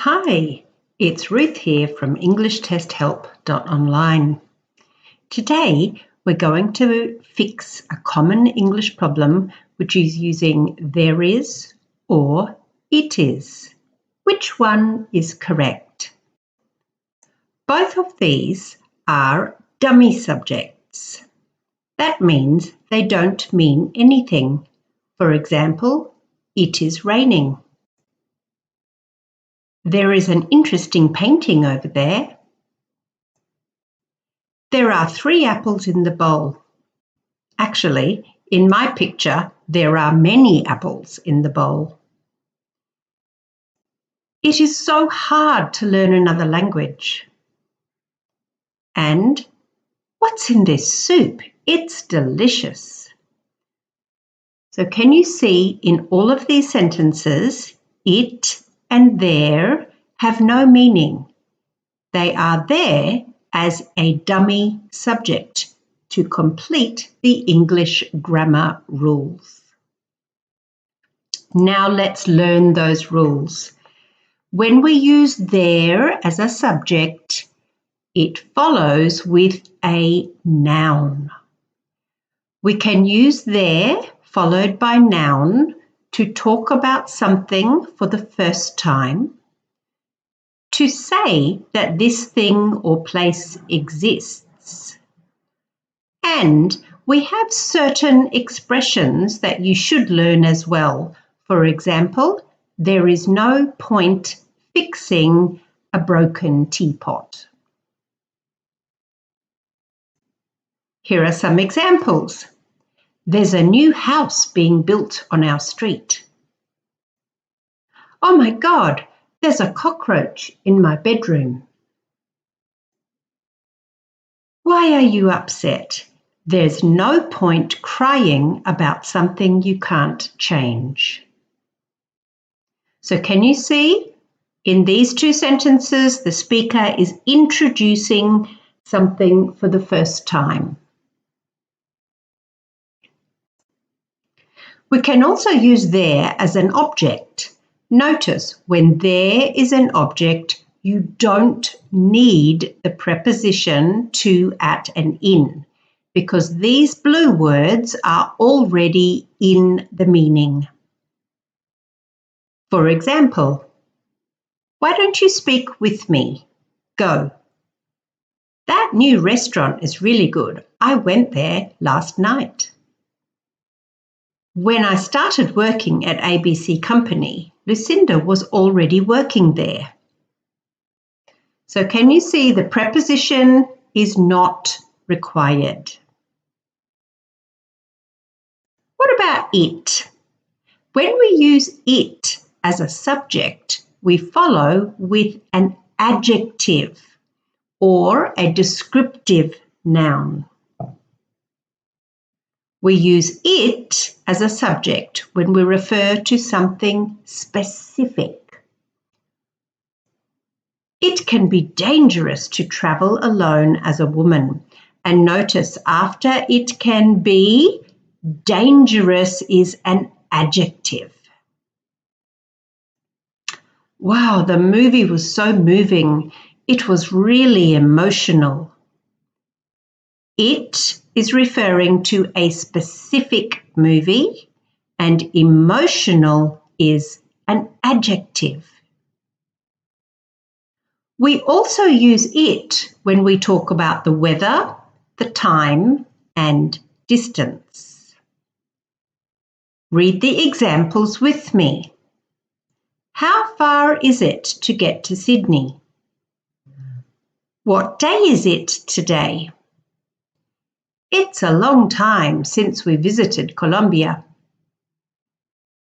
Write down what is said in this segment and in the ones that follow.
Hi, it's Ruth here from EnglishTestHelp.online. Today we're going to fix a common English problem which is using there is or it is. Which one is correct? Both of these are dummy subjects. That means they don't mean anything. For example, it is raining. There is an interesting painting over there. There are 3 apples in the bowl. Actually, in my picture, there are many apples in the bowl. It is so hard to learn another language. And what's in this soup? It's delicious. So can you see in all of these sentences, it and there have no meaning. They are there as a dummy subject to complete the English grammar rules. Now let's learn those rules. When we use there as a subject, it follows with a noun. We can use there followed by noun to talk about something for the first time, to say that this thing or place exists. And we have certain expressions that you should learn as well. For example, there is no point fixing a broken teapot. Here are some examples. There's a new house being built on our street. Oh my God, there's a cockroach in my bedroom. Why are you upset? There's no point crying about something you can't change. So can you see? In these 2 sentences, the speaker is introducing something for the first time. We can also use there as an object. Notice when there is an object, you don't need the preposition to, at, and in, because these blue words are already in the meaning. For example, why don't you speak with me? Go. That new restaurant is really good. I went there last night. When I started working at ABC Company, Lucinda was already working there. So can you see the preposition is not required? What about it? When we use it as a subject, we follow with an adjective or a descriptive noun. We use it as a subject when we refer to something specific. It can be dangerous to travel alone as a woman. And notice after it can be, dangerous is an adjective. Wow, the movie was so moving. It was really emotional. It is referring to a specific movie, and emotional is an adjective. We also use it when we talk about the weather, the time, and distance. Read the examples with me. How far is it to get to Sydney? What day is it today? It's a long time since we visited Colombia.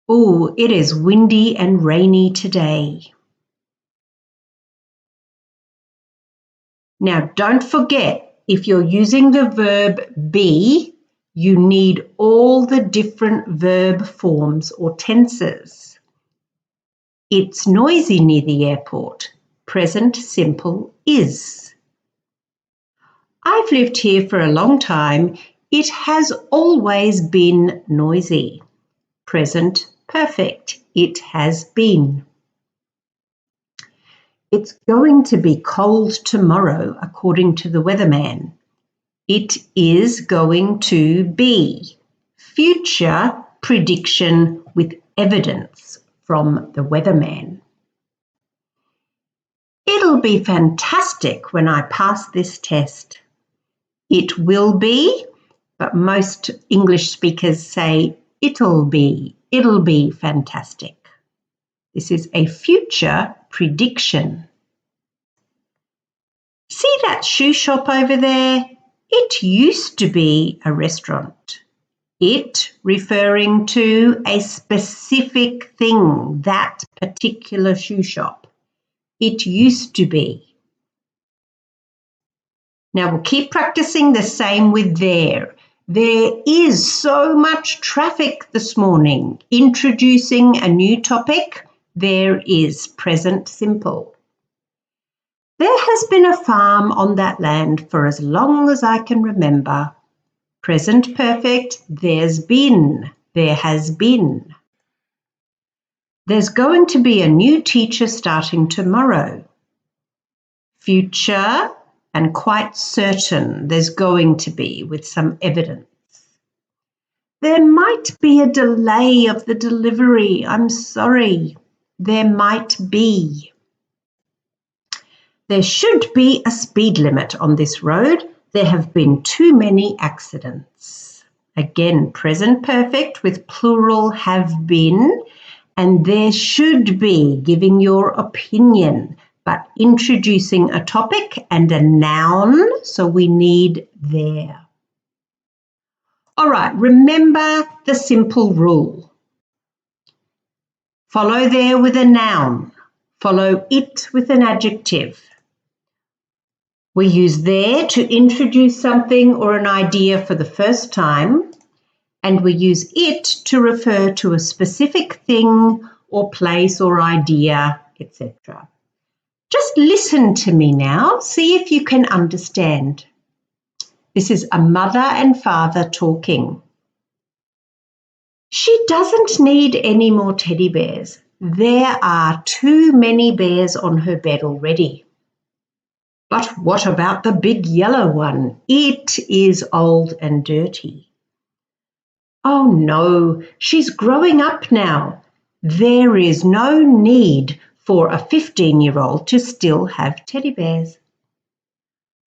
Oh, it is windy and rainy today. Now, don't forget, if you're using the verb be, you need all the different verb forms or tenses. It's noisy near the airport. Present simple is. I've lived here for a long time. It has always been noisy. Present perfect. It has been. It's going to be cold tomorrow, according to the weatherman. It is going to be. Future prediction with evidence from the weatherman. It'll be fantastic when I pass this test. It will be, but most English speakers say it'll be fantastic. This is a future prediction. See that shoe shop over there? It used to be a restaurant. It referring to a specific thing, that particular shoe shop. It used to be. Now we'll keep practicing the same with there. There is so much traffic this morning. Introducing a new topic, there is present simple. There has been a farm on that land for as long as I can remember. Present perfect, there's been, there has been. There's going to be a new teacher starting tomorrow. Future and quite certain there's going to be with some evidence. There might be a delay of the delivery. I'm sorry. There might be. There should be a speed limit on this road. There have been too many accidents. Again, present perfect with plural have been, and there should be, giving your opinion, but introducing a topic and a noun, so we need there. All right, remember the simple rule. Follow there with a noun. Follow it with an adjective. We use there to introduce something or an idea for the first time, and we use it to refer to a specific thing or place or idea, etc. Just listen to me now, see if you can understand. This is a mother and father talking. She doesn't need any more teddy bears. There are too many bears on her bed already. But what about the big yellow one? It is old and dirty. Oh no, she's growing up now. There is no need for a 15-year-old to still have teddy bears.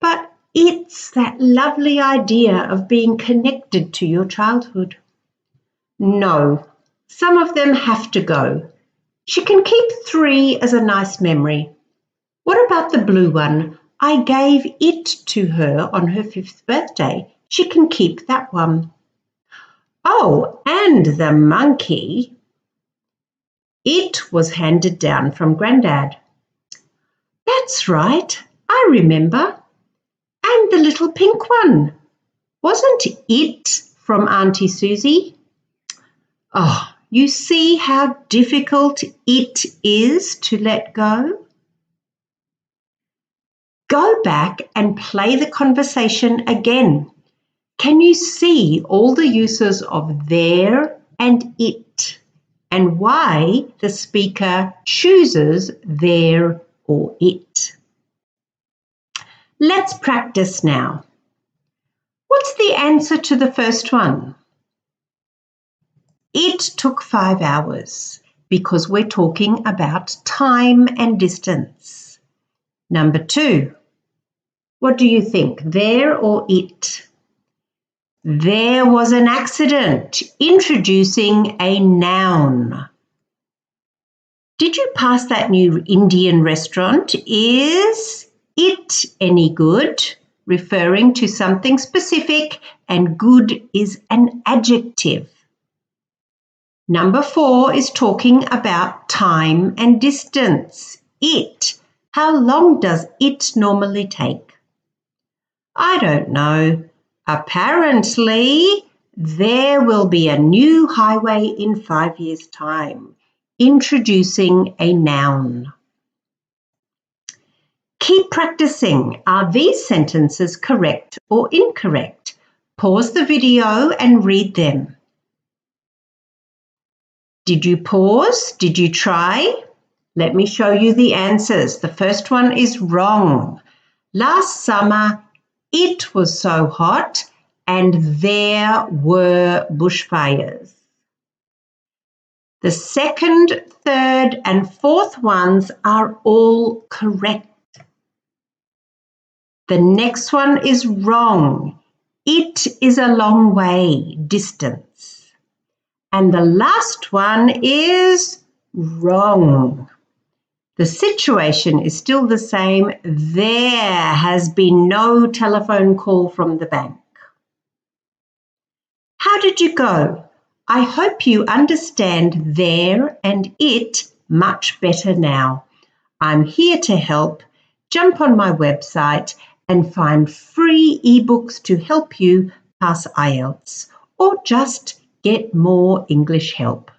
But it's that lovely idea of being connected to your childhood. No, some of them have to go. She can keep 3 as a nice memory. What about the blue one? I gave it to her on her 5th birthday. She can keep that one. Oh, and the monkey. It was handed down from Grandad. That's right, I remember. And the little pink one. Wasn't it from Auntie Susie? Oh, you see how difficult it is to let go? Go back and play the conversation again. Can you see all the uses of there and it, and why the speaker chooses there or it? Let's practice now. What's the answer to the first one? It took 5 hours because we're talking about time and distance. Number 2, what do you think, there or it? There was an accident. Introducing a noun. Did you pass that new Indian restaurant? Is it any good? Referring to something specific, and good is an adjective. Number 4 is talking about time and distance. It. How long does it normally take? I don't know. Apparently, there will be a new highway in 5 years' time. Introducing a noun. Keep practicing. Are these sentences correct or incorrect? Pause the video and read them. Did you pause? Did you try? Let me show you the answers. The first one is wrong. Last summer, it was so hot and there were bushfires. The second, third, and fourth ones are all correct. The next one is wrong. It is a long way, distance. And the last one is wrong. The situation is still the same. There has been no telephone call from the bank. How did you go? I hope you understand there and it much better now. I'm here to help. Jump on my website and find free ebooks to help you pass IELTS or just get more English help.